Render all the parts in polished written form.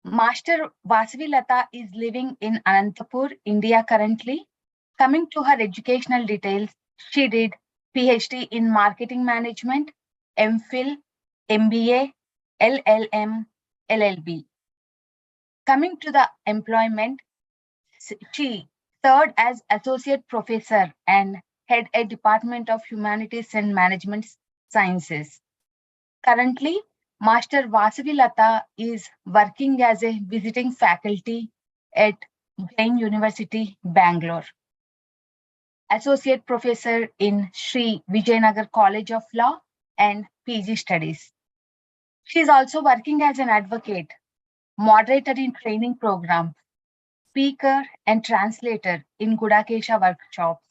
Master Vasavi Latha is living in Anantapur, India currently. Coming to her educational details, she did PhD in Marketing Management, MPhil, MBA, LLM, LLB. Coming to the employment, she served as Associate Professor and head a Department of Humanities and Management Sciences. Currently, Master Vasavi Latha is working as a visiting faculty at Jain University, Bangalore. Associate Professor in Sri Vijayanagar College of Law and PG Studies. She is also working as an advocate, moderator in training programs, speaker and translator in Gudakesha workshops.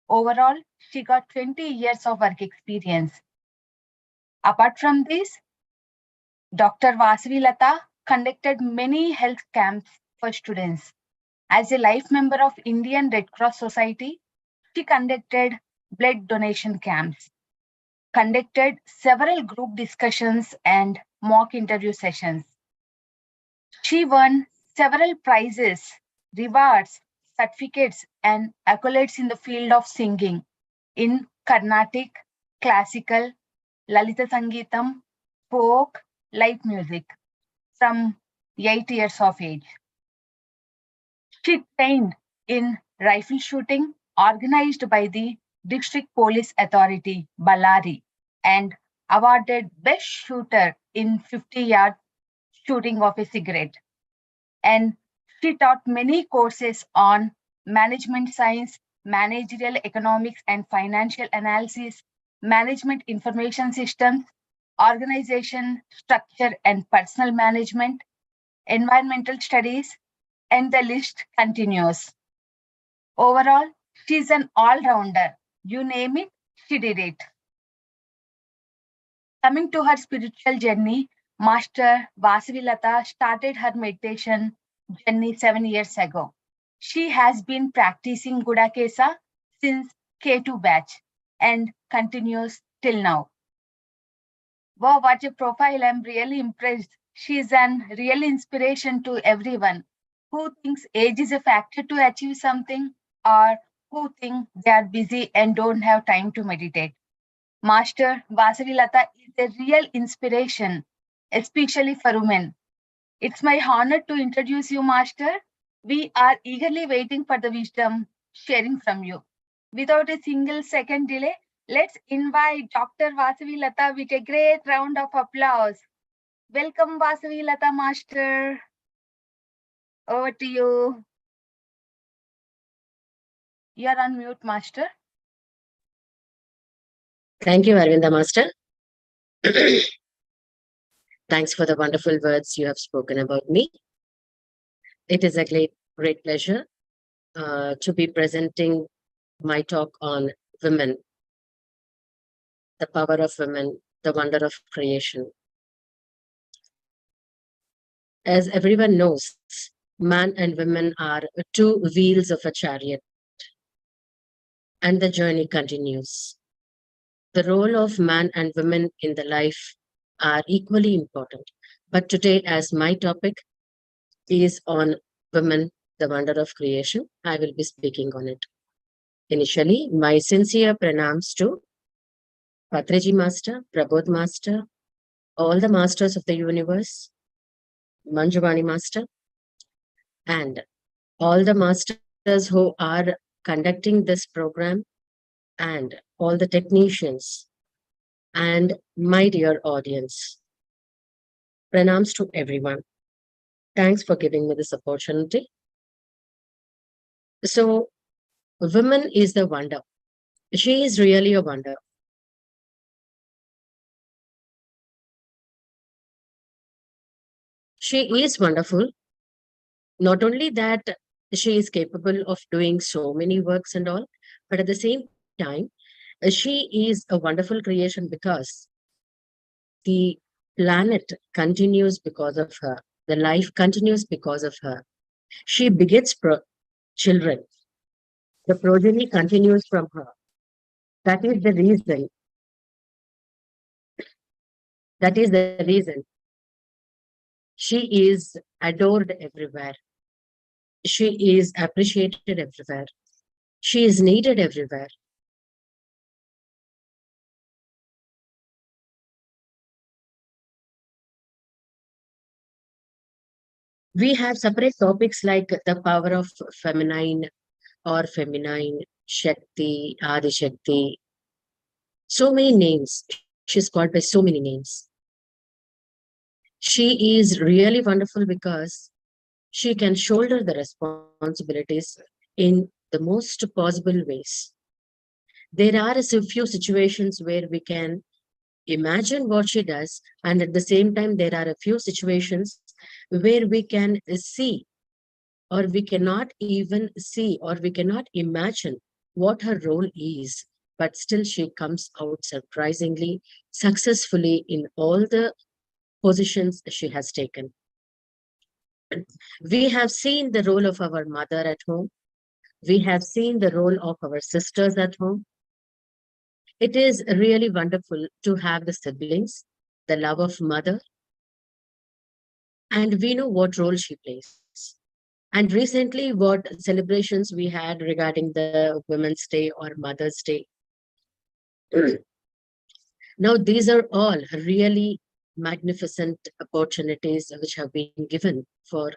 Overall, she got 20 years of work experience. Apart from this, Dr. Vasavi Latha conducted many health camps for students. As a life member of Indian Red Cross Society, she conducted blood donation camps, conducted several group discussions and mock interview sessions. She won several prizes, rewards, certificates, and accolades in the field of singing in Carnatic, classical, Lalita Sangeetam, folk, light music from 8 years of age. She trained in rifle shooting organized by the District Police Authority, Ballari, and awarded Best Shooter in 50-yard shooting of a cigarette. And she taught many courses on management science, managerial economics and financial analysis, management information systems, organization, structure and personal management, environmental studies, and the list continues. Overall, she's an all-rounder. You name it, she did it. Coming to her spiritual journey, Master Vasavi Latha started her meditation journey 7 years ago. She has been practicing Gudakesha since K2 batch and continues till now. Wow, what a profile. I'm really impressed. She's an real inspiration to everyone who thinks age is a factor to achieve something or who think they are busy and don't have time to meditate. Master Vasavi Latha is a real inspiration, especially for women. It's my honor to introduce you, Master. We are eagerly waiting for the wisdom sharing from you. Without a single second delay, let's invite Dr. Vasavi Latha with a great round of applause. Welcome, Vasavi Latha Master. Over to you. You're on mute, Master. Thank you, Arvinda Master. Thanks for the wonderful words you have spoken about me. It is a great pleasure to be presenting my talk on women, the power of women, the wonder of creation. As everyone knows, man and women are two wheels of a chariot, and the journey continues. The role of man and women in the life are equally important. But today, as my topic is on women, the wonder of creation, I will be speaking on it. Initially, my sincere pranams to Patraji Master, Prabodh Master, all the masters of the universe, Manjuvani Master, and all the masters who are conducting this program, and all the technicians, and my dear audience. Pranams to everyone. Thanks for giving me this opportunity. So, women is the wonder. She is really a wonder. She is wonderful. Not only that, she is capable of doing so many works and all, but at the same time, she is a wonderful creation because the planet continues because of her. The life continues because of her. She begets children. The progeny continues from her. That is the reason. That is the reason She is adored everywhere. She is appreciated everywhere. She is needed everywhere. We have separate topics like the power of feminine, Shakti, Adi Shakti, so many names. She's called by so many names. She is really wonderful because she can shoulder the responsibilities in the most possible ways. There are a few situations where we can imagine what she does, and at the same time, there are a few situations where we can see, or we cannot even see, or we cannot imagine what her role is. But still, she comes out surprisingly successfully in all the positions she has taken. We have seen the role of our mother at home. We have seen the role of our sisters at home. It is really wonderful to have the siblings, the love of mother, and we know what role she plays. And recently, what celebrations we had regarding the Women's Day or Mother's Day. Now, these are all really magnificent opportunities which have been given for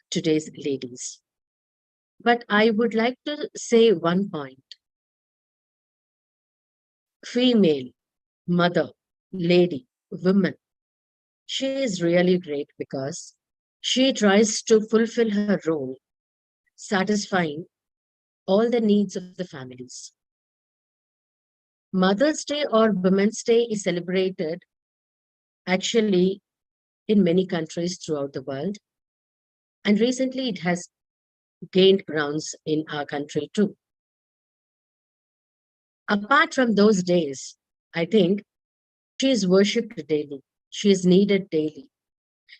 today's ladies. But I would like to say one point. Female, mother, lady, woman, she is really great because she tries to fulfill her role, satisfying all the needs of the families. Mother's Day or Women's Day is celebrated actually in many countries throughout the world. And recently it has gained grounds in our country too. Apart from those days, I think she is worshipped daily. She is needed daily.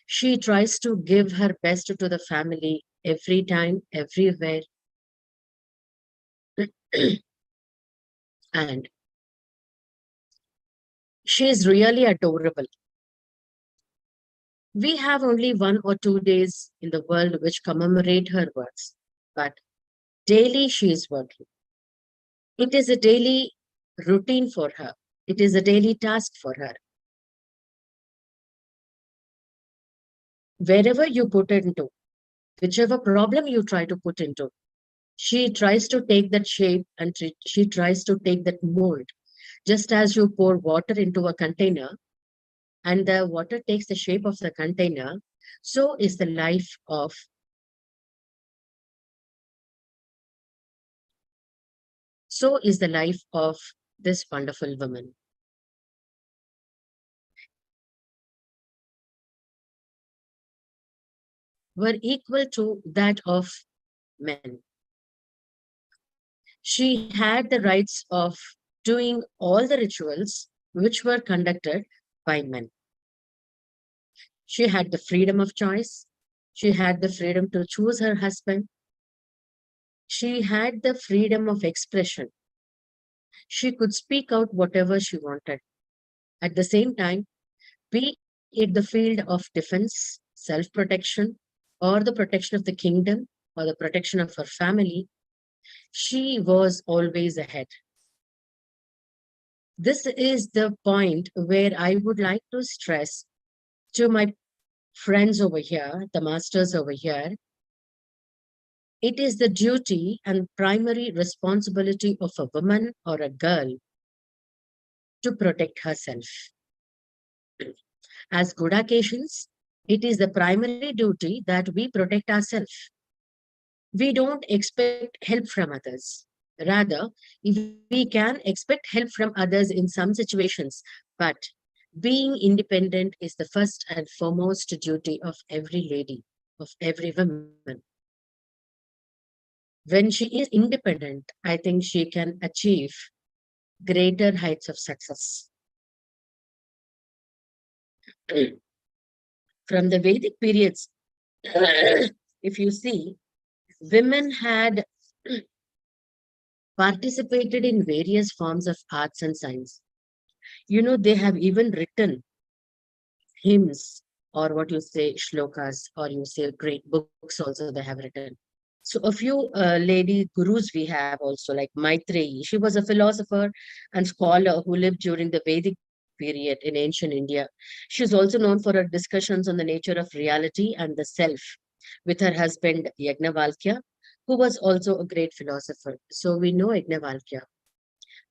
She tries to give her best to the family every time, everywhere. And she is really adorable. We have only 1 or 2 days in the world which commemorate her works, but daily she is working. It is a daily routine for her. It is a daily task for her. Wherever you put into, whichever problem you try to put into, she tries to take that shape and she tries to take that mold. Just as you pour water into a container and the water takes the shape of the container, so is the life of this wonderful woman. Were equal to that of men. She had the rights of doing all the rituals which were conducted by men. She had the freedom of choice. She had the freedom to choose her husband. She had the freedom of expression. She could speak out whatever she wanted. At the same time, be it the field of defense, self-protection, or the protection of the kingdom, or the protection of her family, she was always ahead. This is the point where I would like to stress to my friends over here, the masters over here, it is the duty and primary responsibility of a woman or a girl to protect herself. As Gudakeshans, it is the primary duty that we protect ourselves. We don't expect help from others. Rather, we can expect help from others in some situations, but being independent is the first and foremost duty of every lady, of every woman. When she is independent, I think she can achieve greater heights of success. From the Vedic periods, if you see, women had participated in various forms of arts and science. You know, they have even written hymns, or what you say shlokas, or you say great books also they have written. So a few lady gurus we have also, like Maitreyi. She was a philosopher and scholar who lived during the Vedic period in ancient India. She is also known for her discussions on the nature of reality and the self with her husband Yajnavalkya, who was also a great philosopher. So we know Yajnavalkya,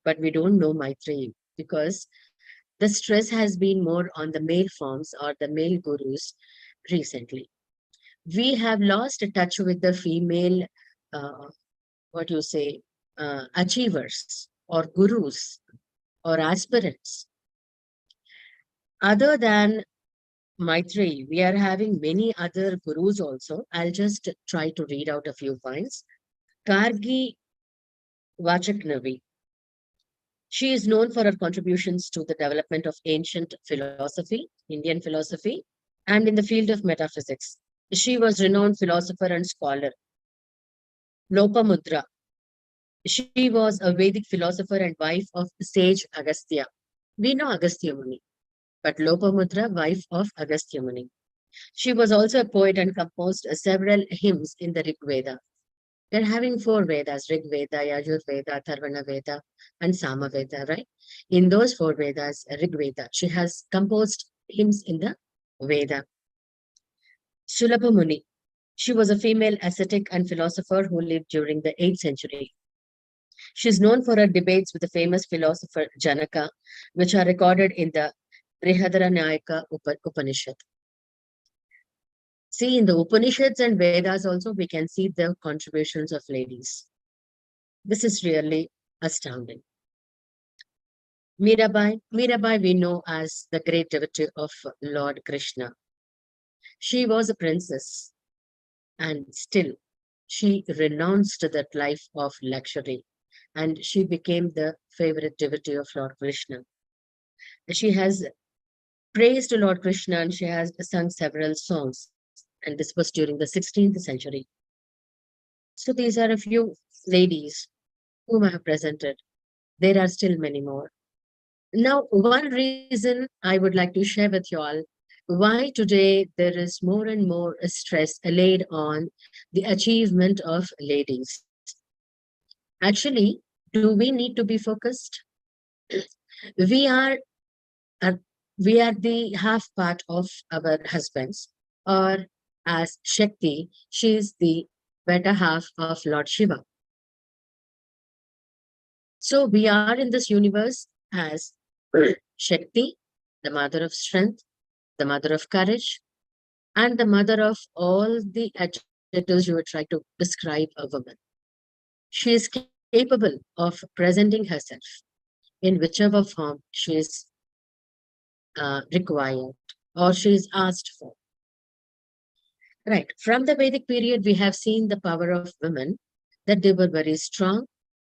but we don't know Maitreyi because the stress has been more on the male forms or the male gurus recently. We have lost touch with the female, uh, what you say, achievers or gurus or aspirants. Other than Maitreyi, we are having many other gurus also. I'll just try to read out a few points. Gargi Vachaknavi. She is known for her contributions to the development of ancient philosophy, Indian philosophy, and in the field of metaphysics. She was renowned philosopher and scholar. Lopamudra. She was a Vedic philosopher and wife of sage Agastya. We know Agastya Muni, but Lopamudra, wife of Agastya Muni. She was also a poet and composed several hymns in the Rig Veda. We're having four Vedas, Rig Veda, Yajur Veda, Tharvana Veda, and Sama Veda, right? In those four Vedas, Rig Veda, she has composed hymns in the Veda. Sulabha Muni. She was a female ascetic and philosopher who lived during the 8th century. She is known for her debates with the famous philosopher Janaka, which are recorded in the Brihadaranyaka Upanishad. See, in the Upanishads and Vedas also, we can see the contributions of ladies. This is really astounding. Mirabai we know as the great devotee of Lord Krishna. She was a princess, and still she renounced that life of luxury, and she became the favorite devotee of Lord Krishna. She has praised Lord Krishna and she has sung several songs, and this was during the 16th century. So these are a few ladies whom I have presented. There are still many more. Now, one reason I would like to share with you all why today there is more and more stress laid on the achievement of ladies. Actually, do we need to be focused? We are uh, we are the half part of our husbands, or as Shakti, she is the better half of Lord Shiva. So we are in this universe as Shakti, the mother of strength, the mother of courage, and the mother of all the adjectives you would try to describe a woman. She is capable of presenting herself in whichever form she is required or she is asked for. Right. From the Vedic period, we have seen the power of women, that they were very strong.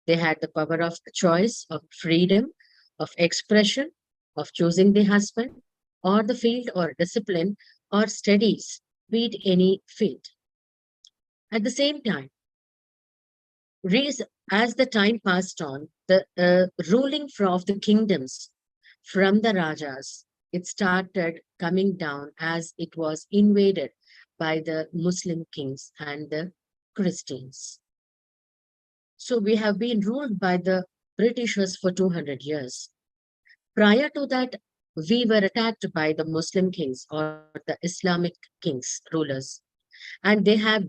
They had the power of choice, of freedom, of expression, of choosing the husband, or the field, or discipline, or studies, be it any field. At the same time, as the time passed on, the ruling of the kingdoms from the Rajas, it started coming down as it was invaded by the Muslim kings and the Christians. So we have been ruled by the Britishers for 200 years. Prior to that, we were attacked by the Muslim kings or the Islamic kings, rulers, and they have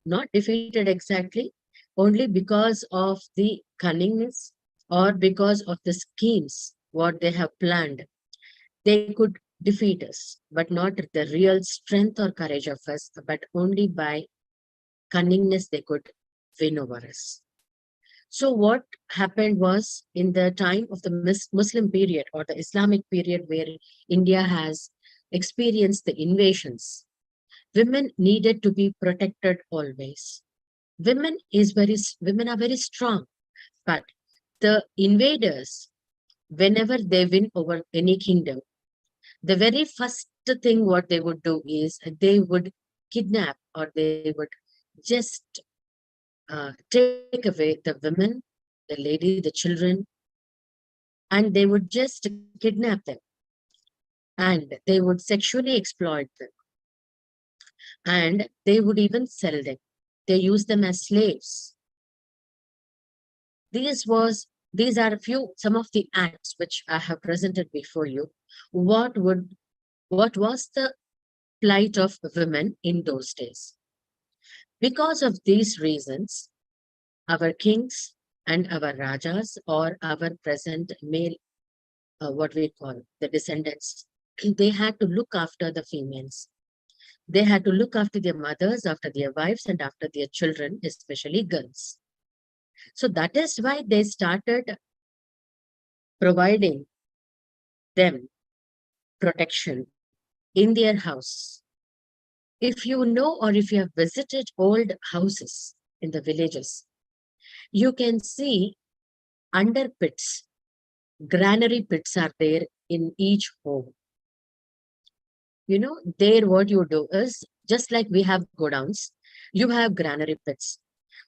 not defeated exactly, only because of the cunningness or because of the schemes, what they have planned. They could defeat us, but not the real strength or courage of us, but only by cunningness they could win over us. So what happened was in the time of the Muslim period or the Islamic period where India has experienced the invasions, women needed to be protected always. Women are very strong, but the invaders, whenever they win over any kingdom, the very first thing what they would do is they would kidnap or they would just take away the women, the lady, the children, and they would just kidnap them. and they would sexually exploit them, and they would even sell them. They used them as slaves. These are some of the acts which I have presented before you. What was the plight of women in those days? Because of these reasons, our kings and our rajas, or our present male, what we call the descendants, they had to look after the females. They had to look after their mothers, after their wives, and after their children, especially girls. So that is why they started providing them protection in their house. If you know, or if you have visited old houses in the villages, you can see under pits, granary pits are there in each home. There what you do is, just like we have godowns, you have granary pits.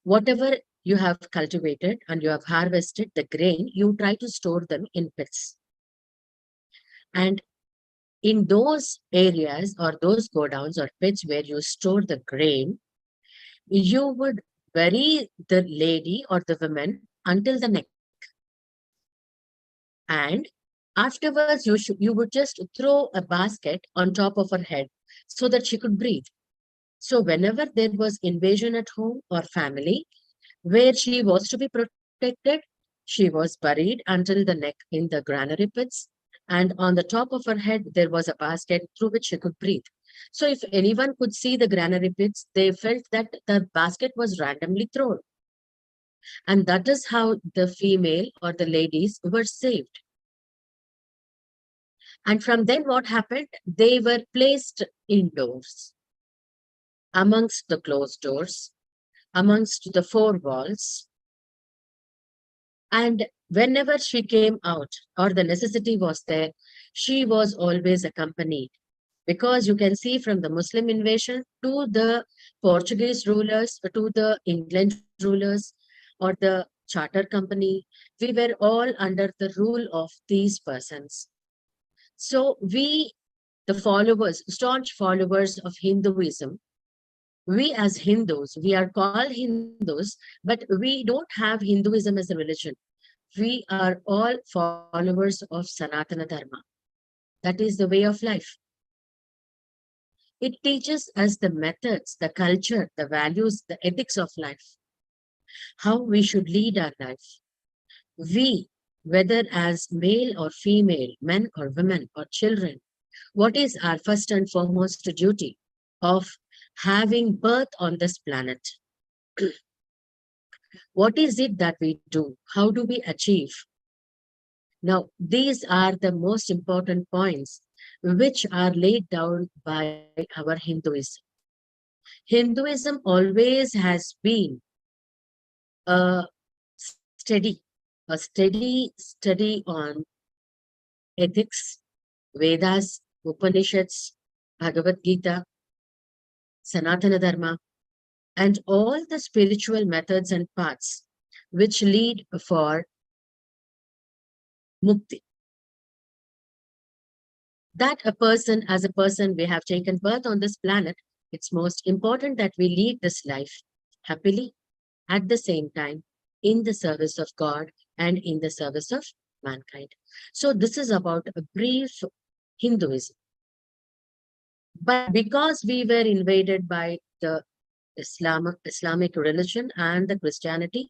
Whatever you have cultivated and you have harvested the grain, you try to store them in pits. And in those areas, or those godowns or pits where you store the grain, you would bury the lady or the woman until the neck. And afterwards, you would just throw a basket on top of her head so that she could breathe. So whenever there was invasion at home or family, where she was to be protected, she was buried until the neck in the granary pits, and on the top of her head there was a basket through which she could breathe. So if anyone could see the granary pits, they felt that the basket was randomly thrown. And that is how the female or the ladies were saved. And from then what happened? They were placed indoors, amongst the closed doors, amongst the four walls. And whenever she came out, or the necessity was there, she was always accompanied. Because you can see from the Muslim invasion to the Portuguese rulers, to the England rulers, or the charter company, we were all under the rule of these persons. So we, the followers, staunch followers of Hinduism, we as Hindus, we are called Hindus, but we don't have Hinduism as a religion. We are all followers of Sanatana Dharma. That is the way of life. It teaches us the methods, the culture, the values, the ethics of life, how we should lead our life. We, whether as male or female, men or women or children, what is our first and foremost duty of having birth on this planet? What is it that we do? How do we achieve? Now, these are the most important points which are laid down by our Hinduism. Hinduism always has been a steady study on ethics, Vedas, Upanishads, Bhagavad Gita, Sanatana Dharma, and all the spiritual methods and paths which lead for mukti. That as a person, we have taken birth on this planet, it's most important that we lead this life happily, at the same time, in the service of God and in the service of mankind. So this is about a brief Hinduism. But because we were invaded by the Islamic religion and the Christianity,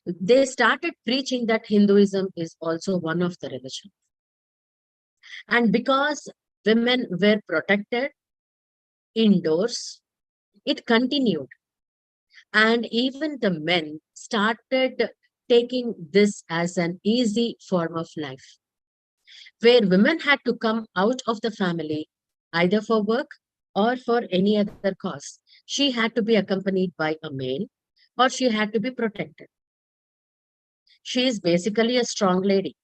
they started preaching that Hinduism is also one of the religions. And because women were protected indoors, it continued. And even the men started taking this as an easy form of life, where women had to come out of the family, either for work or for any other cause. She had to be accompanied by a male, or she had to be protected. She is basically a strong lady,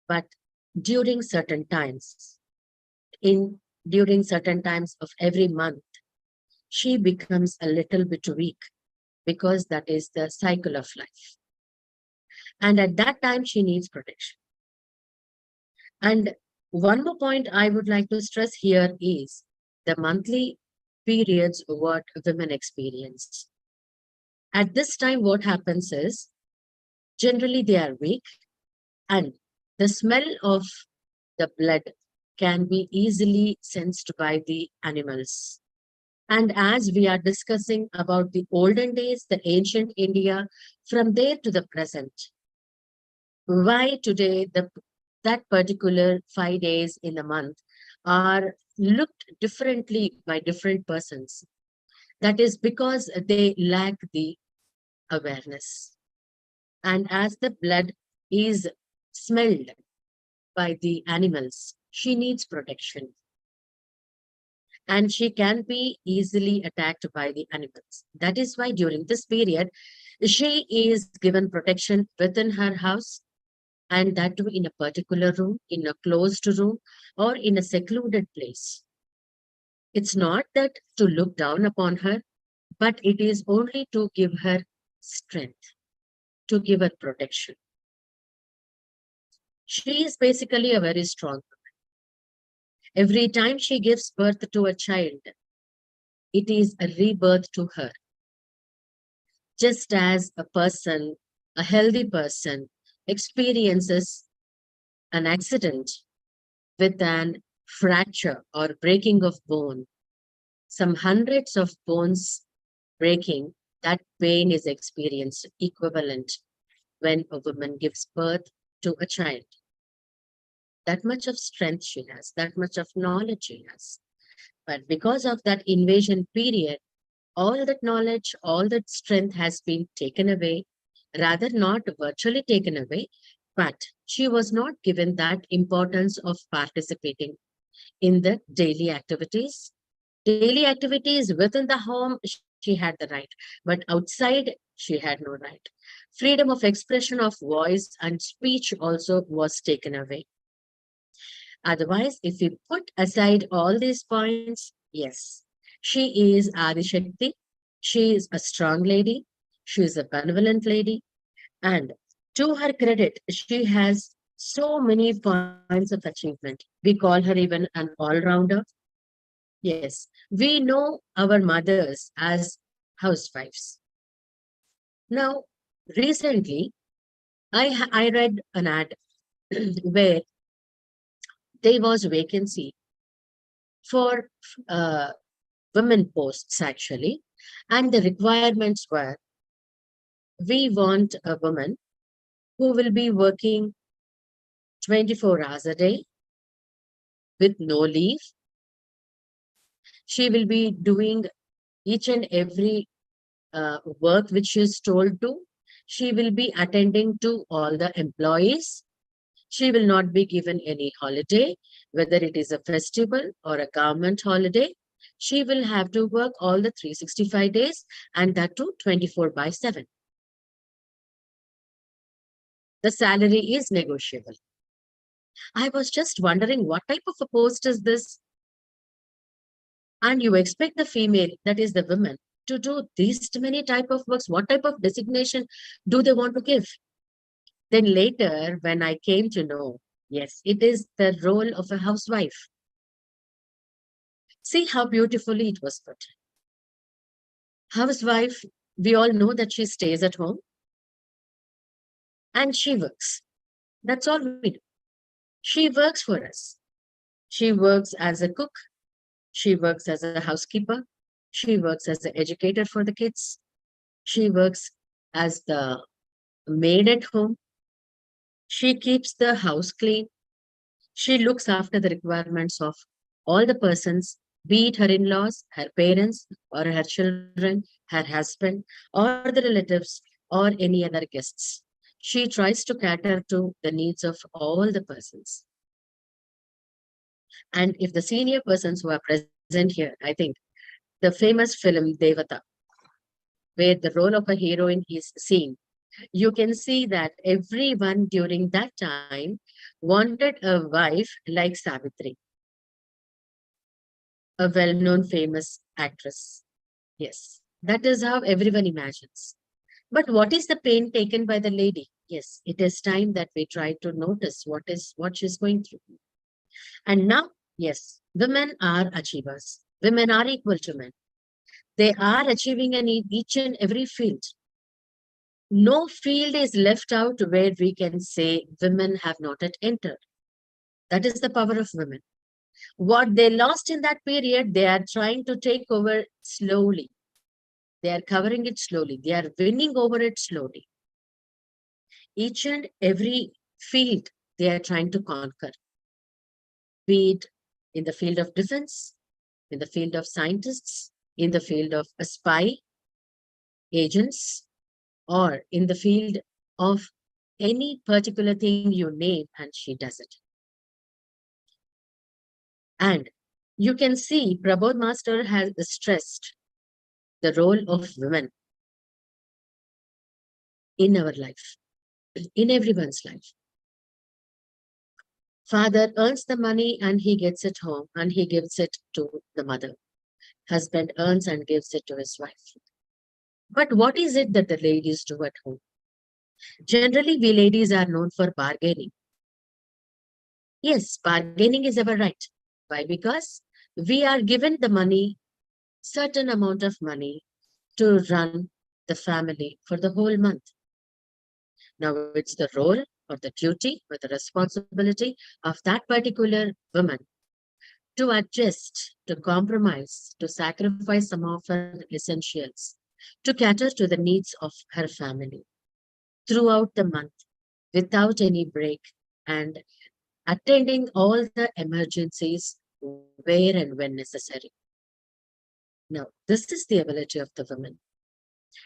but during certain times, during certain times of every month, she becomes a little bit weak, because that is the cycle of life. And at that time, she needs protection. And One more point I would like to stress here is the monthly periods what women experience. At this time, what happens is generally they are weak, and the smell of the blood can be easily sensed by the animals. And as we are discussing about the olden days, the ancient India, from there to the present, why today that particular 5 days in the month are looked differently by different persons? That is because they lack the awareness. And as the blood is smelled by the animals, she needs protection. And she can be easily attacked by the animals. That is why during this period, she is given protection within her house, and that too in a particular room, in a closed room, or in a secluded place. It's not that to look down upon her, but it is only to give her strength, to give her protection. She is basically a very strong woman. Every time she gives birth to a child, it is a rebirth to her. Just as a person, a healthy person, experiences an accident with an fracture or breaking of bone, some hundreds of bones breaking, that pain is experienced equivalent when a woman gives birth to a child. That much of strength she has, that much of knowledge she has. But because of that invasion period, all that knowledge, all that strength has been taken away, rather not virtually taken away, but she was not given that importance of participating in the daily activities. Daily activities within the home, she had the right, but outside, she had no right. Freedom of expression of voice and speech also was taken away. Otherwise, if we put aside all these points, yes, she is Adi Shakti. She is a strong lady. She is a benevolent lady. And to her credit, she has so many points of achievement. We call her even an all-rounder. Yes, we know our mothers as housewives. Now, recently, I read an ad where there was vacancy for uh, women posts actually, and the requirements were we want a woman who will be working 24 hours a day with no leave. She will be doing each and every work which she is told to. She will be attending to all the employees. She will not be given any holiday, whether it is a festival or a government holiday. She will have to work all the 365 days, and that too 24/7. The salary is negotiable. I was just wondering what type of a post is this? And you expect the female, that is the woman, to do these many type of works. What type of designation do they want to give? Then later, when I came to know, yes, it is the role of a housewife. See how beautifully it was put. Housewife, we all know that she stays at home and she works. That's all we do. She works for us. She works as a cook. She works as a housekeeper. She works as an educator for the kids. She works as the maid at home. She keeps the house clean. She looks after the requirements of all the persons, be it her in-laws, her parents, or her children, her husband, or the relatives, or any other guests. She tries to cater to the needs of all the persons. And if the senior persons who are present here, I think the famous film Day-20, where the role of a heroine is seen, you can see that everyone during that time wanted a wife like Savitri, a well-known famous actress. Yes, that is how everyone imagines. But what is the pain taken by the lady? Yes, it is time that we try to notice what she's going through. And now, yes, women are achievers. Women are equal to men. They are achieving in each and every field. No field is left out where we can say women have not yet entered. That is the power of women. What they lost in that period, they are trying to take over slowly. They are covering it slowly. They are winning over it slowly. Each and every field they are trying to conquer, be it in the field of defense, in the field of scientists, in the field of spy agents, or in the field of any particular thing you name, and she does it. And you can see Prabodh Master has stressed the role of women in our life, in everyone's life. Father earns the money and he gets it home and he gives it to the mother. Husband earns and gives it to his wife. But what is it that the ladies do at home? Generally, we ladies are known for bargaining. Yes, bargaining is our right. Why? Because we are given the money, certain amount of money to run the family for the whole month. Now it's the role or the duty or the responsibility of that particular woman to adjust, to compromise, to sacrifice some of her essentials, to cater to the needs of her family throughout the month without any break and attending all the emergencies where and when necessary. Now, this is the ability of the woman.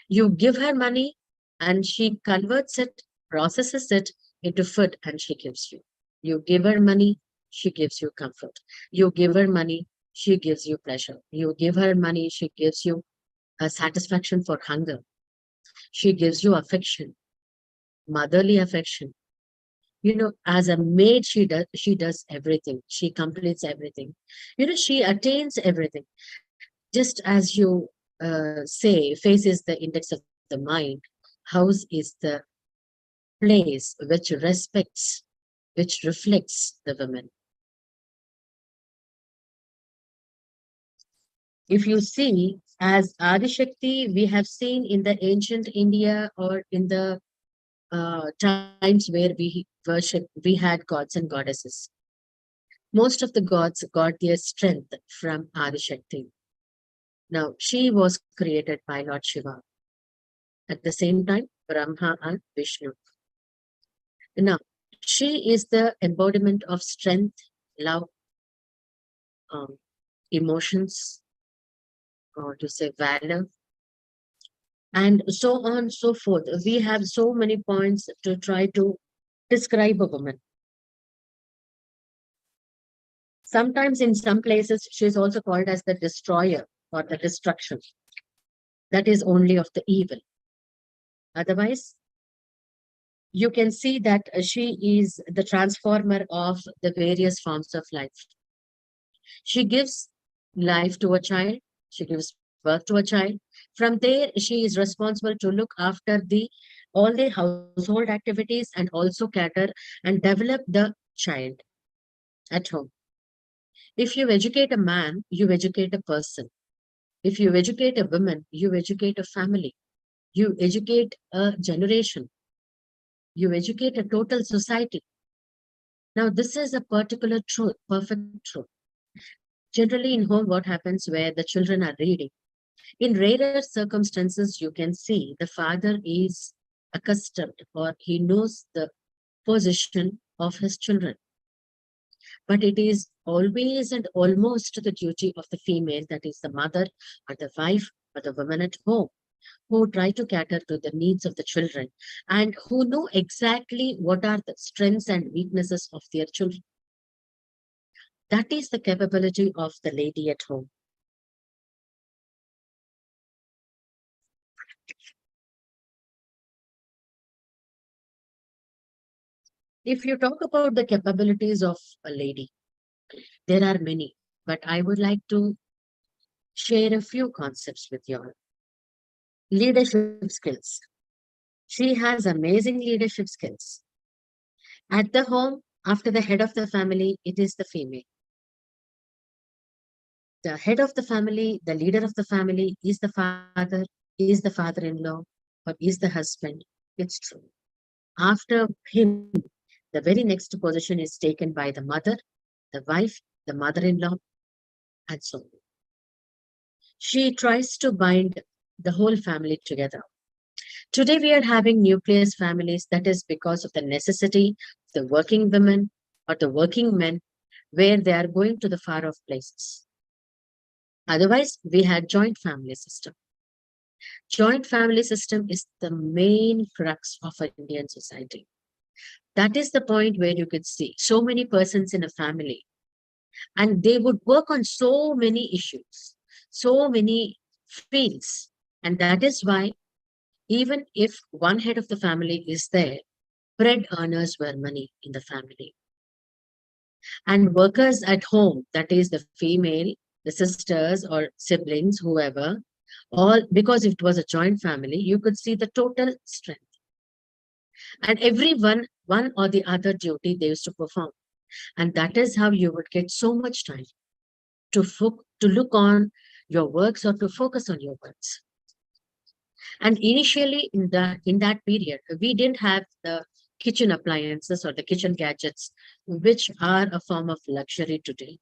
You give her money and she converts it, processes it into food and she gives you. You give her money, she gives you comfort. You give her money, she gives you pleasure. You give her money, she gives you a satisfaction for hunger. She gives you affection, motherly affection. You know, as a maid, she does everything. She completes everything. You know, she attains everything. Just as you say, face is the index of the mind. House is the place which respects, which reflects the women. If you see, as Adishakti, we have seen in the ancient India or in the times where we worship, we had gods and goddesses. Most of the gods got their strength from Adishakti. Now, she was created by Lord Shiva. At the same time, Brahma and Vishnu. Now, she is the embodiment of strength, love, emotions, or to say valor, and so on and so forth. We have so many points to try to describe a woman. Sometimes in some places, she is also called as the destroyer or the destruction. That is only of the evil. Otherwise, you can see that she is the transformer of the various forms of life. She gives life to a child. She gives birth to a child. From there, she is responsible to look after all the household activities and also cater and develop the child at home. If you educate a man, you educate a person. If you educate a woman, you educate a family. You educate a generation. You educate a total society. Now, this is a particular truth, perfect truth. Generally, in home, what happens where the children are reading? In rarer circumstances, you can see the father is accustomed or he knows the position of his children. But it is always and almost the duty of the female, that is the mother or the wife or the woman at home, who try to cater to the needs of the children and who know exactly what are the strengths and weaknesses of their children. That is the capability of the lady at home. If you talk about the capabilities of a lady, there are many, but I would like to share a few concepts with you all. Leadership skills. She has amazing leadership skills. At the home, After the head of the family, it is the female. The head of the family, the leader of the family is the father, is the father-in-law, or is the husband. It's true. After him, the very next position is taken by the mother, the wife, the mother-in-law, and so on. She tries to bind the whole family together. Today, we are having nucleus families. That is because of the necessity of the working women or the working men, where they are going to the far off places. Otherwise, we had joint family system. Joint family system is the main crux of our Indian society. That is the point where you could see so many persons in a family, and they would work on so many issues, so many fields. And that is why, even if one head of the family is there, bread earners were money in the family. And workers at home, that is the female, the sisters or siblings, whoever, all, because it was a joint family, you could see the total strength. And everyone, one or the other duty they used to perform. And that is how you would get so much time to look on your works or to focus on your works. And initially in that period, we didn't have the kitchen appliances or the kitchen gadgets, which are a form of luxury today.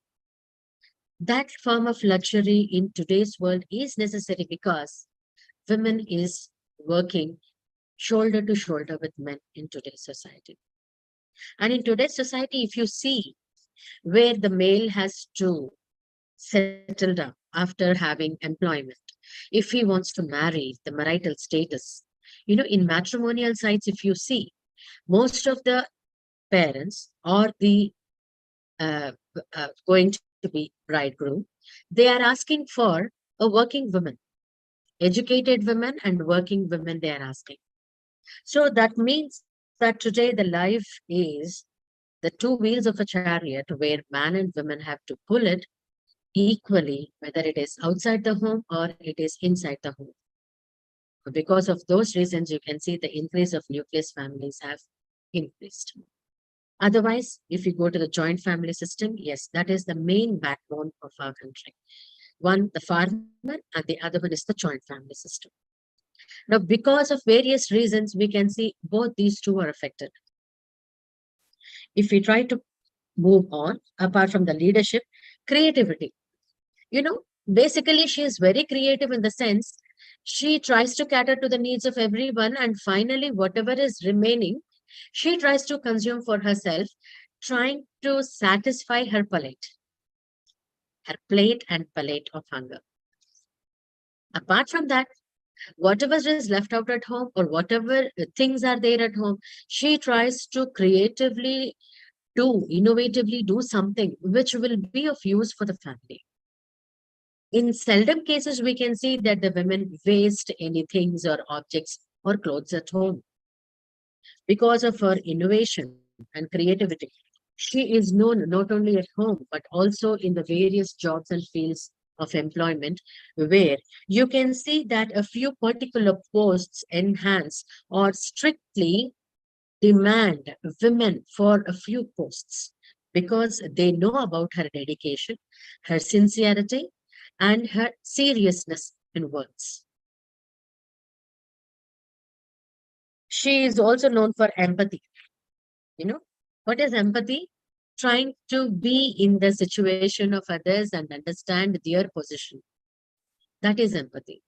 That form of luxury in today's world is necessary because women is working shoulder to shoulder with men in today's society. And in today's society, if you see where the male has to settle down after having employment, if he wants to marry, the marital status, in matrimonial sites, if you see, most of the parents or the going to be bridegroom, they are asking for a working woman, educated women and working women they are asking. So that means that today the life is the two wheels of a chariot where man and women have to pull it equally, whether it is outside the home or it is inside the home. Because of those reasons, you can see the increase of nucleus families have increased. Otherwise, if you go to the joint family system, yes, that is the main backbone of our country. One, the farmer, and the other one is the joint family system. Now, because of various reasons, we can see both these two are affected. If we try to move on, apart from the leadership, creativity. Basically, she is very creative in the sense she tries to cater to the needs of everyone, and finally, whatever is remaining, she tries to consume for herself, trying to satisfy her plate and palate of hunger. Apart from that, whatever is left out at home or whatever things are there at home, she tries to creatively innovatively do something which will be of use for the family. In seldom cases, we can see that the women waste any things or objects or clothes at home. Because of her innovation and creativity, she is known not only at home, but also in the various jobs and fields of employment, where you can see that a few particular posts enhance or strictly demand women for a few posts because they know about her dedication, her sincerity, and her seriousness in words. She is also known for empathy. What is empathy? Trying to be in the situation of others and understand their position. That is empathy.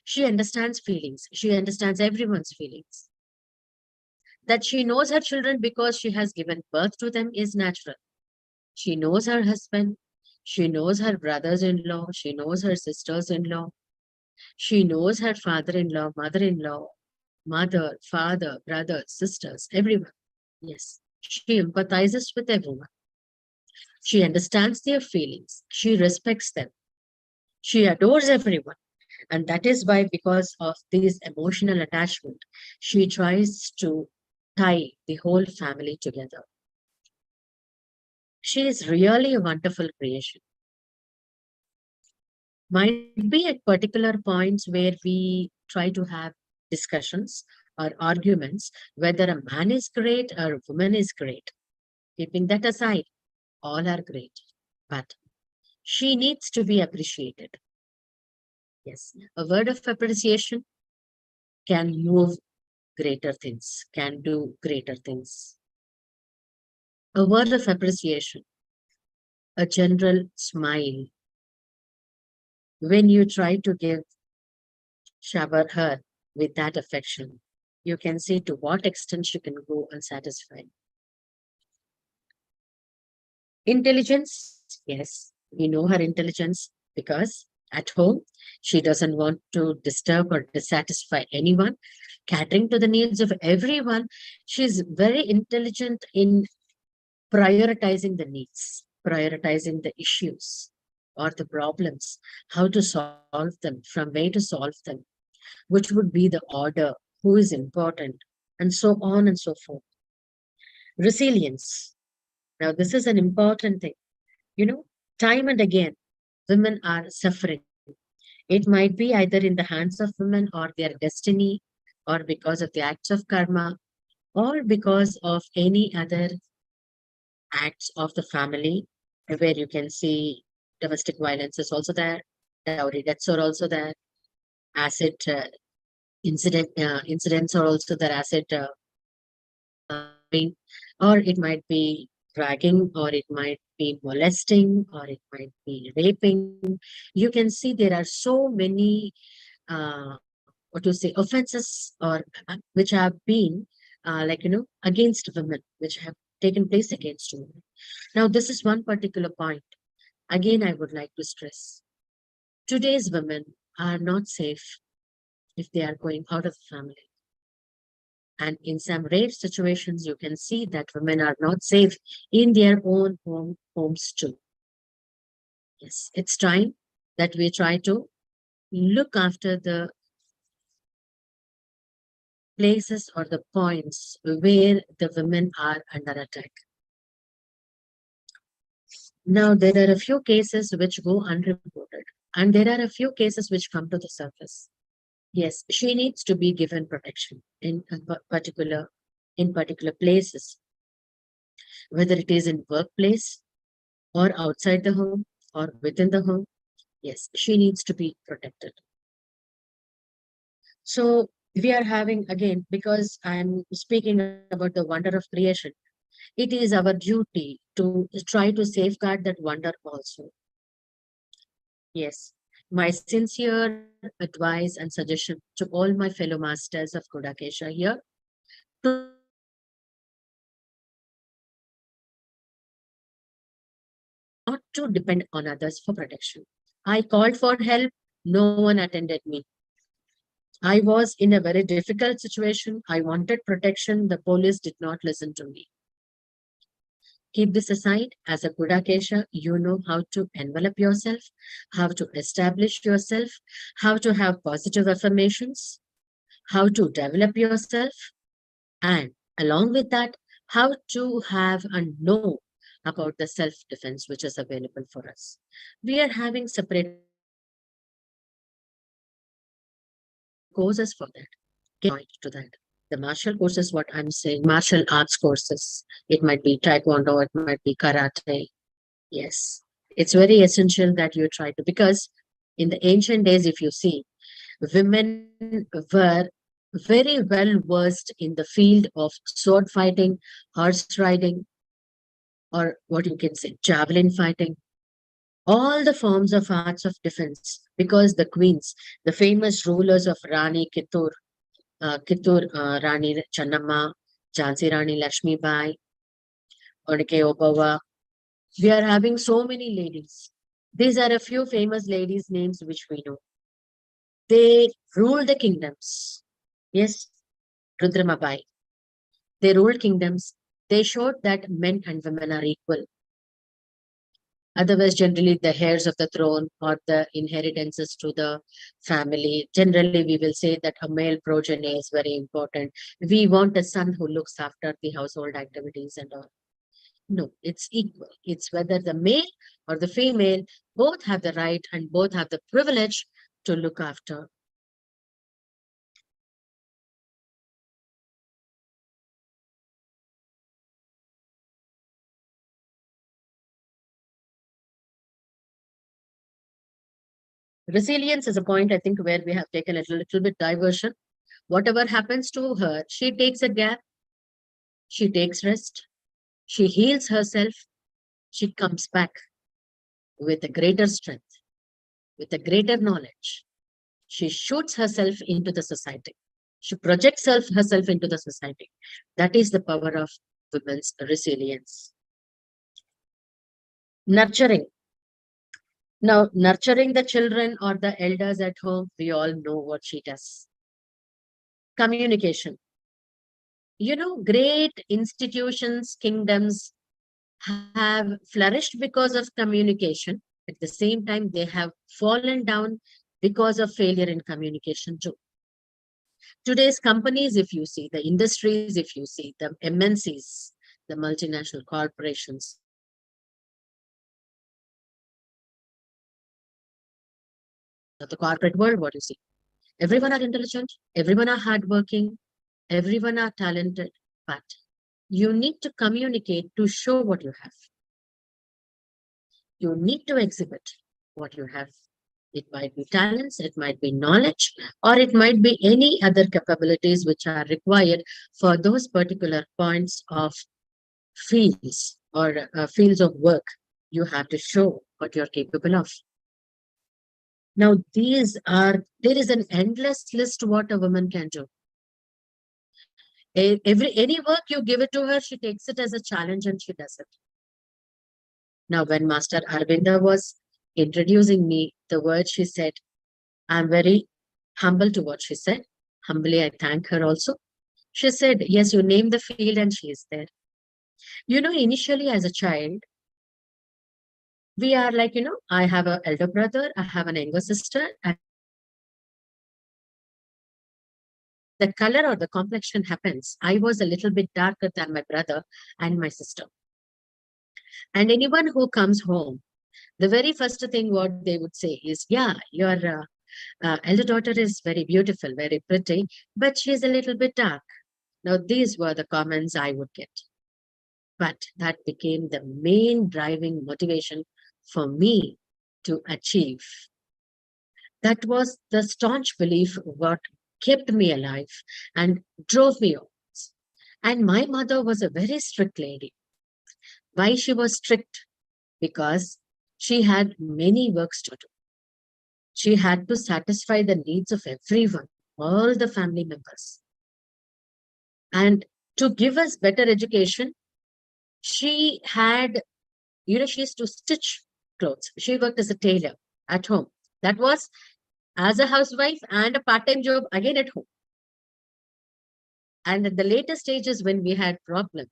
She understands feelings. She understands everyone's feelings. That she knows her children because she has given birth to them is natural. She knows her husband. She knows her brothers-in-law. She knows her sisters-in-law. She knows her father-in-law, mother-in-law, mother, father, brothers, sisters, everyone. Yes, she empathizes with everyone. She understands their feelings. She respects them. She adores everyone. And that is why, because of this emotional attachment, she tries to tie the whole family together. She is really a wonderful creation. Might be at particular points where we try to have discussions or arguments whether a man is great or a woman is great. Keeping that aside, all are great, but she needs to be appreciated. Yes, a word of appreciation can move greater things, can do greater things. A word of appreciation, a general smile. When you try to shower her with that affection, you can see to what extent she can go unsatisfied. Intelligence, yes, we know her intelligence because at home, she doesn't want to disturb or dissatisfy anyone, catering to the needs of everyone. She's very intelligent in prioritizing the needs, prioritizing the issues or the problems, how to solve them, from where to solve them, which would be the order, who is important, and so on and so forth. Resilience. Now, this is an important thing. You know, time and again, women are suffering. It might be either in the hands of women or their destiny, or because of the acts of karma, or because of any other acts of the family, where you can see domestic violence is also there, dowry deaths are also there, acid incidents are also there, acid or it might be dragging, or it might be molesting, or it might be raping. You can see there are so many what to say offenses or which have been against women, which have taken place against women. Now, this is one particular point. Again, I would like to stress today's women are not safe if they are going out of the family. And in some rare situations, you can see that women are not safe in their own homes too. Yes, it's time that we try to look after the places or the points where the women are under attack. Now, there are a few cases which go unreported, and there are a few cases which come to the surface. Yes, she needs to be given protection in particular places, whether it is in workplace or outside the home or within the home. Yes, she needs to be protected. So we are having, again, because I'm speaking about the wonder of creation, it is our duty to try to safeguard that wonder also. Yes, my sincere advice and suggestion to all my fellow masters of Gudakesha here, to not to depend on others for protection. I called for help, no one attended me. I was in a very difficult situation. I wanted protection. The police did not listen to me. Keep this aside. As a Gudakesha, you know how to envelop yourself, how to establish yourself, how to have positive affirmations, how to develop yourself, and along with that, how to have and know about the self-defense which is available for us. We are having separate courses for that. Get joined to that. The martial courses, what I'm saying, martial arts courses. It might be taekwondo, it might be karate. Yes, it's very essential that you try to, because in the ancient days, if you see, women were very well versed in the field of sword fighting, horse riding, or what you can say, javelin fighting, all the forms of arts of defense, because the queens, the famous rulers of Rani Channamma, Jhansi Rani Lakshmi Bai, Onike Obawa. We are having so many ladies. These are a few famous ladies' names which we know. They ruled the kingdoms. Yes, Rudramabai. They ruled kingdoms. They showed that men and women are equal. Otherwise, generally, the heirs of the throne or the inheritances to the family, generally, we will say that a male progeny is very important. We want a son who looks after the household activities and all. No, it's equal. It's whether the male or the female, both have the right and both have the privilege to look after. Resilience is a point, I think, where we have taken a little bit diversion. Whatever happens to her, she takes a gap, she takes rest, she heals herself, she comes back with a greater strength, with a greater knowledge. She shoots herself into the society. She projects herself into the society. That is the power of women's resilience. Nurturing. Now, nurturing the children or the elders at home, we all know what she does. Communication. You know, great institutions, kingdoms have flourished because of communication. At the same time, they have fallen down because of failure in communication too. Today's companies, if you see, the industries, if you see, the MNCs, the multinational corporations, the corporate world, what you see, everyone are intelligent, everyone are hardworking, everyone are talented, but you need to communicate to show what you have. You need to exhibit what you have. It might be talents, it might be knowledge, or it might be any other capabilities which are required for those particular points of fields or fields of work. You have to show what you're capable of. Now, there is an endless list what a woman can do. Any work you give it to her, she takes it as a challenge and she does it. Now, when Master Arvinda was introducing me, the word she said, I'm very humble to what she said. Humbly, I thank her also. She said, yes, you name the field and she is there. You know, initially as a child, we are like, you know, I have an elder brother, I have an younger sister, and the color or the complexion happens. I was a little bit darker than my brother and my sister. And anyone who comes home, the very first thing what they would say is, yeah, your elder daughter is very beautiful, very pretty, but she's a little bit dark. Now, these were the comments I would get. But that became the main driving motivation for me to achieve. That was the staunch belief what kept me alive and drove me on. And my mother was a very strict lady. Why she was strict? Because she had many works to do. She had to satisfy the needs of everyone, all the family members. And to give us better education, she had, you know, she used to stitch clothes. She worked as a tailor at home. That was as a housewife and a part-time job again at home. And at the later stages when we had problem,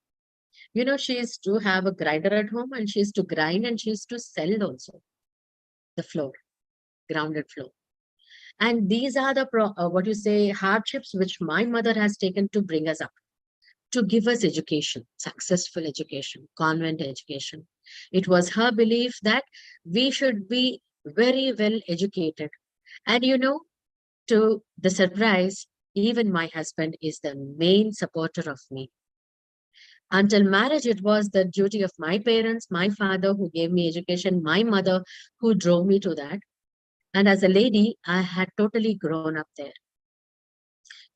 you know, she used to have a grinder at home and she used to grind and she used to sell also the flour, grounded flour. And these are the, what you say, hardships which my mother has taken to bring us up, to give us education, successful education, convent education. It was her belief that we should be very well educated. And you know, to the surprise, even my husband is the main supporter of me. Until marriage, it was the duty of my parents, my father who gave me education, my mother who drove me to that. And as a lady, I had totally grown up there,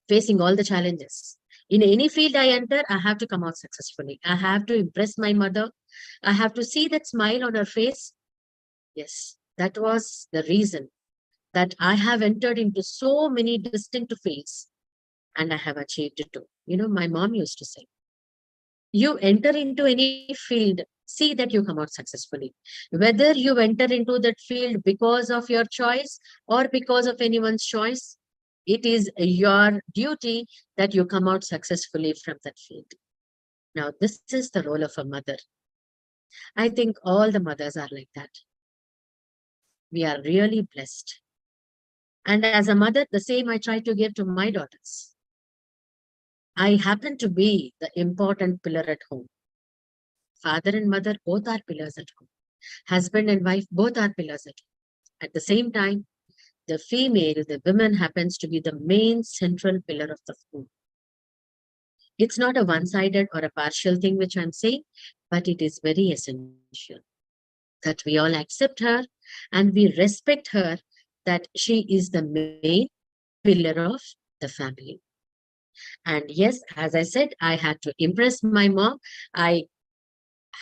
facing all the challenges. In any field I enter, I have to come out successfully. I have to impress my mother. I have to see that smile on her face. Yes, that was the reason that I have entered into so many distinct fields and I have achieved it too. You know, my mom used to say, you enter into any field, see that you come out successfully. Whether you enter into that field because of your choice or because of anyone's choice, it is your duty that you come out successfully from that field. Now, this is the role of a mother. I think all the mothers are like that. We are really blessed. And as a mother, the same I try to give to my daughters. I happen to be the important pillar at home. Father and mother both are pillars at home. Husband and wife both are pillars at home. At the same time, the female, the woman happens to be the main central pillar of the home. It's not a one-sided or a partial thing which I'm saying, but it is very essential that we all accept her and we respect her, that she is the main pillar of the family. And yes, as I said, I had to impress my mom. I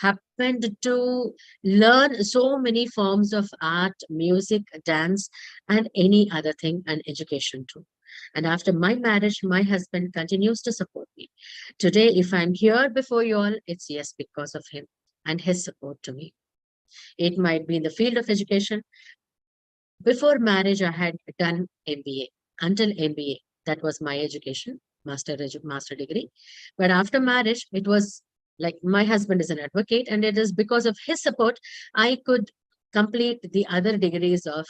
happened to learn so many forms of art, music, dance, and any other thing, and education too. And after my marriage, my husband continues to support me. Today, if I'm here before you all, it's yes because of him and his support to me. It might be in the field of education. Before marriage, I had done MBA. Until MBA, that was my education, master degree. But after marriage, it was like my husband is an advocate, and it is because of his support I could complete the other degrees of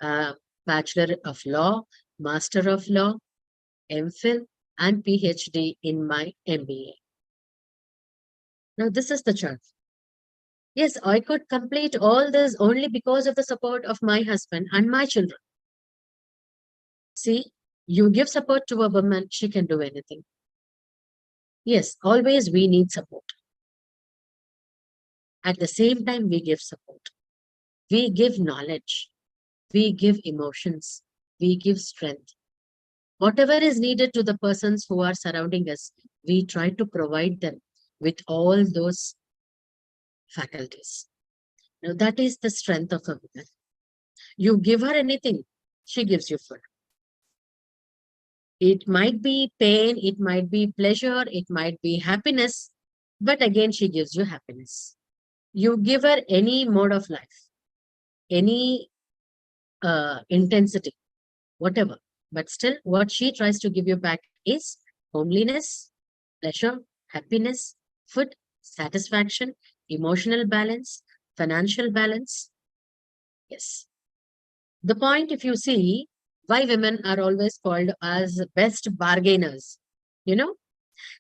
uh, Bachelor of Law, Master of Law, MPhil, and PhD in my MBA. Now, this is the chart. Yes, I could complete all this only because of the support of my husband and my children. See, you give support to a woman, she can do anything. Yes, always we need support. At the same time, we give support. We give knowledge. We give emotions. We give strength. Whatever is needed to the persons who are surrounding us, we try to provide them with all those faculties. Now, that is the strength of a woman. You give her anything, she gives you food. It might be pain, it might be pleasure, it might be happiness, but again, she gives you happiness. You give her any mode of life, any intensity, whatever, but still what she tries to give you back is homeliness, pleasure, happiness, food, satisfaction, emotional balance, financial balance. Yes. The point, if you see, why women are always called as best bargainers, you know,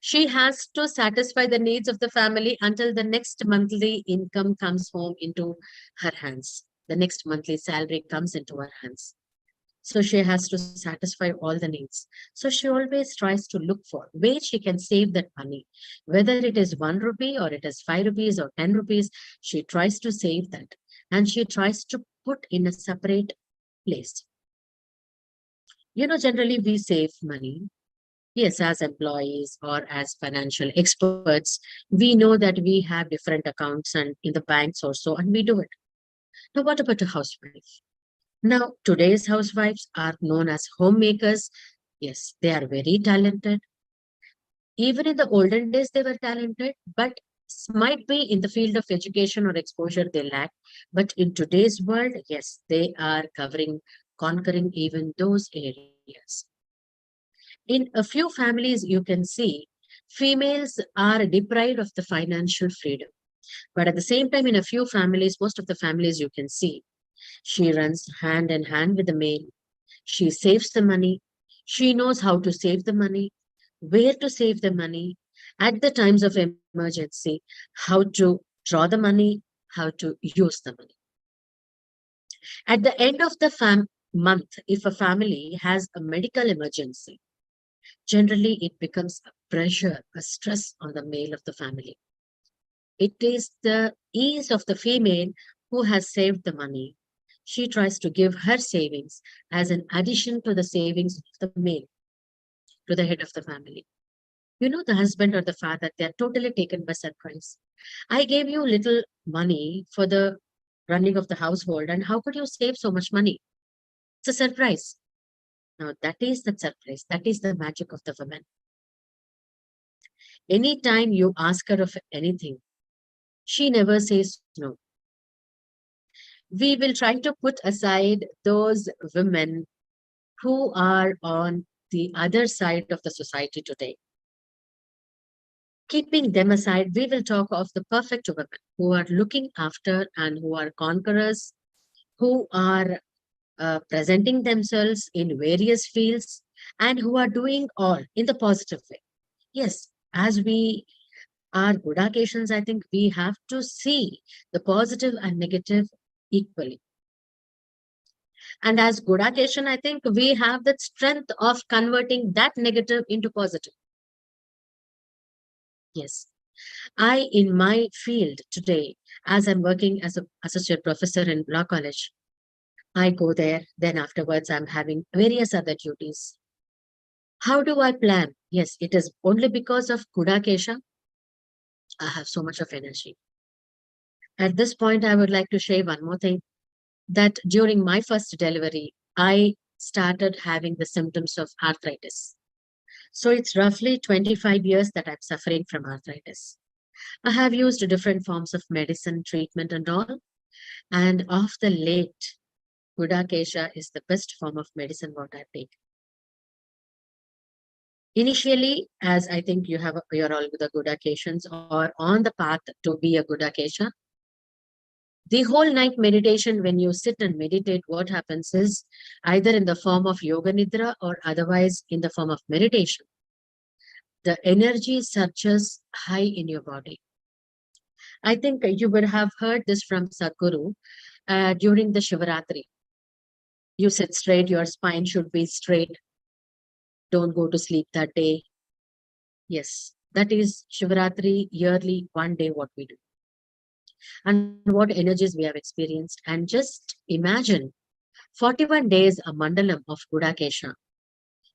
she has to satisfy the needs of the family until the next monthly income comes home into her hands. The next monthly salary comes into her hands. So she has to satisfy all the needs. So she always tries to look for where she can save that money. Whether it is 1 rupee or it is 5 rupees or 10 rupees, she tries to save that. And she tries to put in a separate place. Generally we save money. Yes, as employees or as financial experts, we know that we have different accounts and in the banks also, and we do it. Now, what about a housewife? Now, today's housewives are known as homemakers. Yes, they are very talented. Even in the olden days, they were talented, but might be in the field of education or exposure they lack. But in today's world, yes, they are conquering even those areas. In a few families, you can see females are deprived of the financial freedom. But at the same time, in a few families, most of the families you can see, she runs hand in hand with the male. She saves the money. She knows how to save the money, where to save the money, at the times of emergency, how to draw the money, how to use the money. At the end of the month, if a family has a medical emergency, generally it becomes a pressure, a stress on the male of the family. It is the ease of the female who has saved the money. She tries to give her savings as an addition to the savings of the male, to the head of the family. The husband or the father, they are totally taken by surprise. I gave you little money for the running of the household, and how could you save so much money? It's a surprise. Now, that is the surprise. That is the magic of the woman. Anytime you ask her of anything, she never says no. We will try to put aside those women who are on the other side of the society today. Keeping them aside, we will talk of the perfect women who are looking after and who are conquerors, who are presenting themselves in various fields, and who are doing all in the positive way. Yes, as we are Gudakeshans, I think we have to see the positive and negative equally. And as Gudakeshan, I think we have that strength of converting that negative into positive. Yes. In my field today, as I'm working as an associate professor in law college, I go there. Then afterwards, I'm having various other duties. How do I plan? Yes, it is only because of Gudakesha. I have so much of energy. At this point, I would like to share one more thing, that during my first delivery, I started having the symptoms of arthritis. So it's roughly 25 years that I'm suffering from arthritis. I have used different forms of medicine, treatment, and all. And of the late, Gudakesha is the best form of medicine what I take. Initially, as I think you're all the Gudakeshans or on the path to be a Gudakesha, the whole night meditation, when you sit and meditate, what happens is either in the form of yoga nidra or otherwise in the form of meditation, the energy surges high in your body. I think you would have heard this from Sadhguru during the Shivaratri. You sit straight, your spine should be straight. Don't go to sleep that day. Yes, that is Shivaratri yearly, one day what we do. And what energies we have experienced. And just imagine 41 days a mandalam of Gudakesha.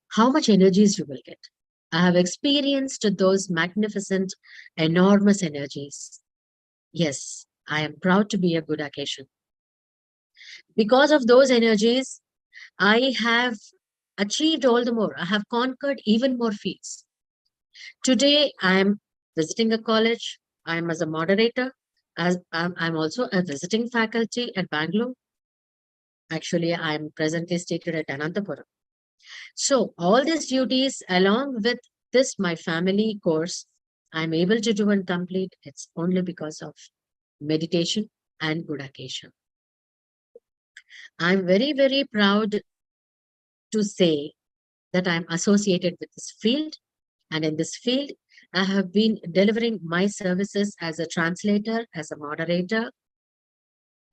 How much energies you will get. I have experienced those magnificent, enormous energies. Yes, I am proud to be a Gudakeshan. Because of those energies, I have achieved all the more. I have conquered even more feats. Today, I am visiting a college. I am as a moderator. As I'm also a visiting faculty at Bangalore. Actually, I am presently stated at Anantapuram. So all these duties, along with this, my family course, I'm able to do and complete. It's only because of meditation and Gudakesha. I'm very, very proud to say that I'm associated with this field. And in this field, I have been delivering my services as a translator, as a moderator,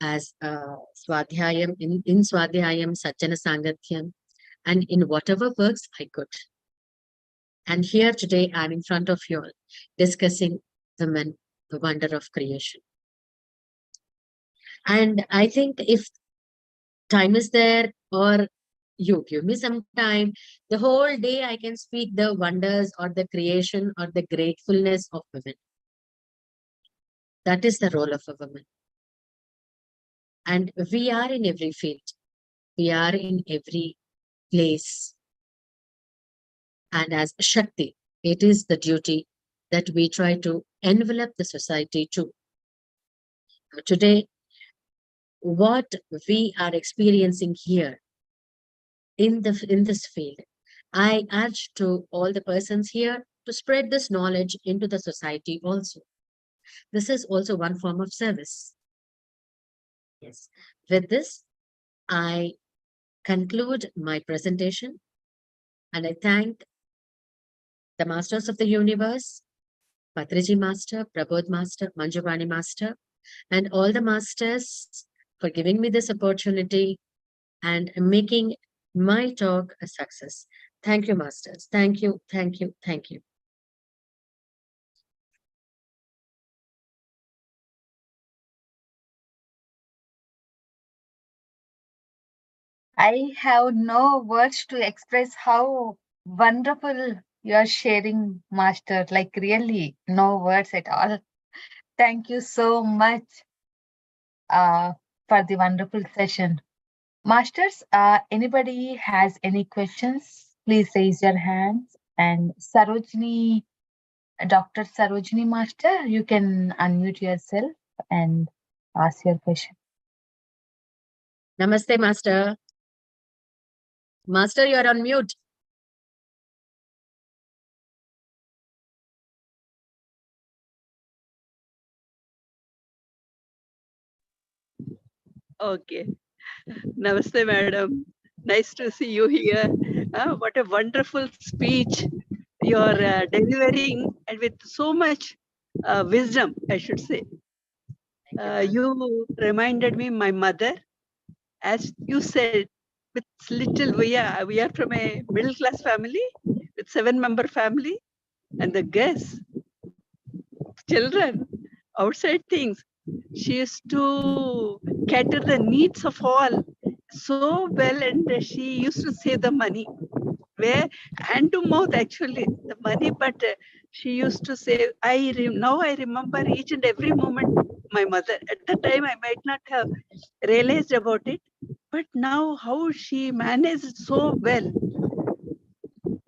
as Swadhyayam, in Swadhyayam, Sajjana Sangathyam, and in whatever works I could. And here today, I'm in front of you all discussing the wonder of creation. And I think if time is there, or you give me some time, the whole day I can speak the wonders or the creation or the gratefulness of women. That is the role of a woman. And we are in every field. We are in every place. And as Shakti, it is the duty that we try to envelop the society to. Today, what we are experiencing here in this field, I urge to all the persons here to spread this knowledge into the society also. This is also one form of service. Yes. With this, I conclude my presentation and I thank the Masters of the Universe, Patriji Master, Prabodh Master, Manjuvani Master, and all the Masters for giving me this opportunity and making my talk a success. Thank you, Masters. Thank you, thank you, thank you. I have no words to express how wonderful you are sharing, Master. Like, really, no words at all. Thank you so much for the wonderful session. Masters, anybody has any questions, please raise your hands. And Sarojini, Dr. Sarojini Master, you can unmute yourself and ask your question. Namaste, Master. Master, you're on mute. Okay. Namaste, madam. Nice to see you here. What a wonderful speech you're delivering, and with so much wisdom, I should say. You reminded me my mother. As you said, with little, we are from a middle class family with 7-member family, and the guests, children, outside things. She used to cater the needs of all so well, and she used to save the money, where hand to mouth actually the money, but she used to say, now I remember each and every moment. My mother at the time I might not have realized about it, but now how she managed so well.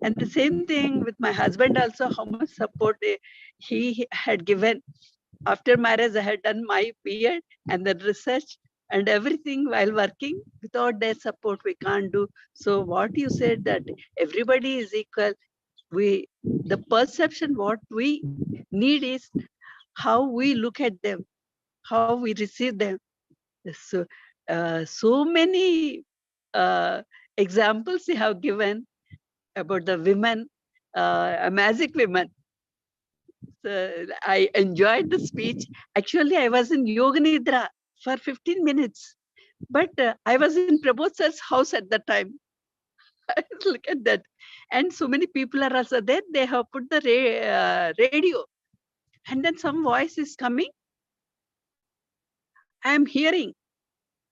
And the same thing with my husband also, how much support he had given. After marriage, I had done my B.Ed and then research and everything while working. Without their support, we can't do. So what you said, that everybody is equal. The perception what we need is how we look at them, how we receive them. So, so many examples you have given about the women, magic women. So I enjoyed the speech. Actually, I was in Yoga Nidra for 15 minutes, but I was in Prabodh sir's house at that time. Look at that. And so many people are also there. They have put the radio, and then some voice is coming. I am hearing.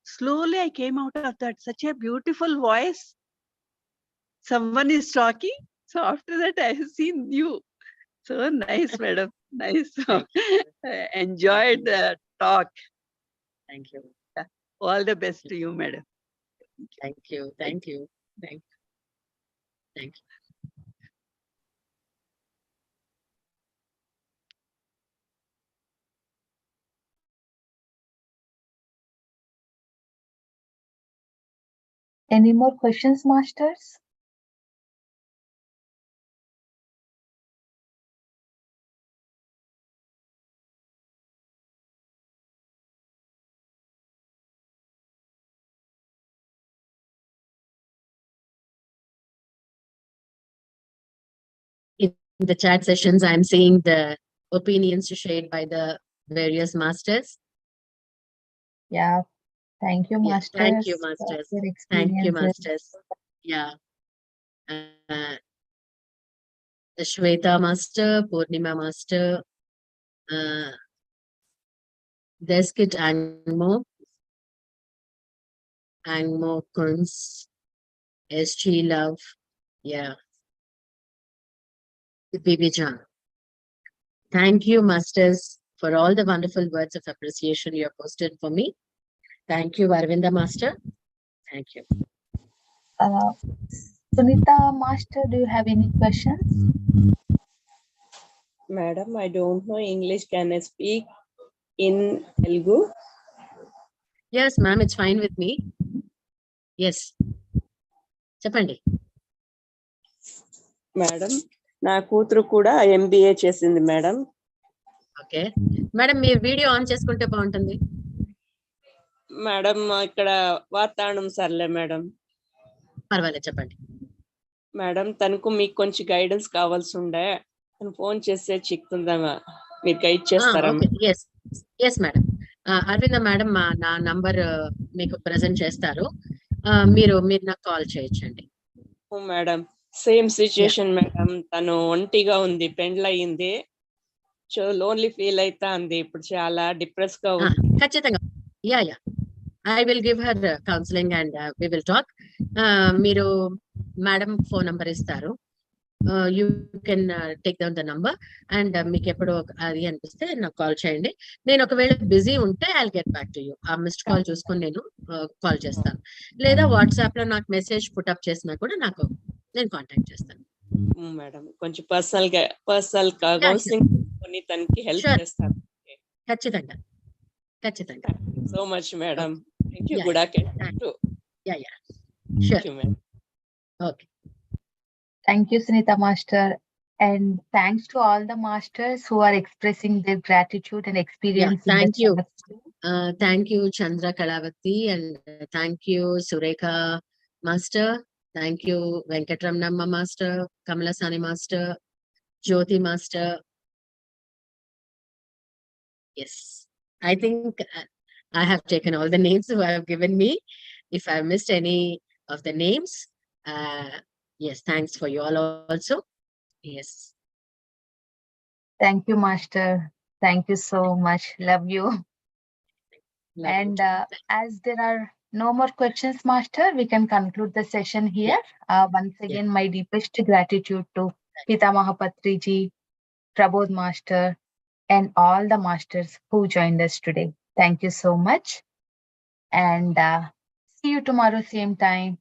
Slowly, I came out of that. Such a beautiful voice. Someone is talking. So after that, I have seen you. So nice, madam. Nice. Enjoyed the talk. Thank you. All the best to you, madam. Thank you. Thank you. Thank you. Thank you. Any more questions, masters? In the chat sessions, I'm seeing the opinions shared by the various masters. Yeah. Thank you, Yeah, masters. thank you, for masters. your Thank you, experiences. masters. Yeah. The Shweta master, Purnima master, Deskit Angmo, Kunz, SG Love, yeah, Bibijan. Thank you, masters, for all the wonderful words of appreciation you have posted for me. Thank you, Arvinda master. Thank you. Sunita master, do you have any questions? Madam, I don't know English. Can I speak in Telugu? Yes, ma'am, it's fine with me. Yes. Chapandi. Madam నా కూతురు కూడా MBA చేసింది madam. Okay madam, మీరు video on చేసుకుంటే బాగుంటుంది. Madam ఇక్కడ వాతావరణం సర్లే మేడం. పర్వాలేదు, చెప్పండి. మేడం తనకు మీకు కొంచెం గైడెన్స్ కావాల్సి ఉండే, తను ఫోన్ చేస్తే చిక్కుందామా, మీరు గైడ్ చేస్తారా? Yes yes madam. Aravinda madam నా నంబర్ మీకు ప్రెజెంట్ చేస్తారు. మీరు నాకు కాల్ చేయొచ్చండి. Madam same situation madam. తను ఒంటిగా ఉంది, పెండ్లయింది, సో లోన్లీ ఫీల్ అవుతా ఉంది, ఇప్పుడు చాలా డిప్రెస్ గా ఉంది. ఖచ్చితంగా ya I will give her counselling and we will talk. మీరు మేడం ఫోన్ నంబర్ ఇస్తారు, you can take down the number and మీకు ఎప్పుడు అది అనిపిస్తే నాకు కాల్ చేయండి. నేను ఒకవేళ బిజీ ఉంటే I get back to you. ఆ మిస్డ్ కాల్ చూసుకొని నేను కాల్ చేస్తాను, లేదా వాట్సాప్ లో నాకు మెసేజ్ పుట్అప్ చేసినా కూడా నేను కాంటాక్ట్ చేస్తాను. మేడం కొంచెం పర్సనల్ కౌన్సిలింగ్ కొని తనకి హెల్ప్ చేస్తాను. ఖచ్చితంగా ఖచ్చితంగా. So much madam. Thank you. Gudakesha. Yeah sure madam. Okay. Thank you, Sunita master, and thanks to all the masters who are expressing their gratitude and experience. Thank you. Thank you, Chandra Kalavati, and thank you, Surekha master. Thank you, Venkatramnamma master, Kamalasani master, Jyoti master. Yes, I think I have taken all the names who have given me. If I missed any of the names, yes, thanks for you all also. Yes. Thank you, master. Thank you so much. Love you. Love and you as there are No more questions, Master. We can conclude the session here. Once again, my deepest gratitude to Pitamaha Patriji, Prabodh Master, and all the masters who joined us today. Thank you so much. And see you tomorrow, same time.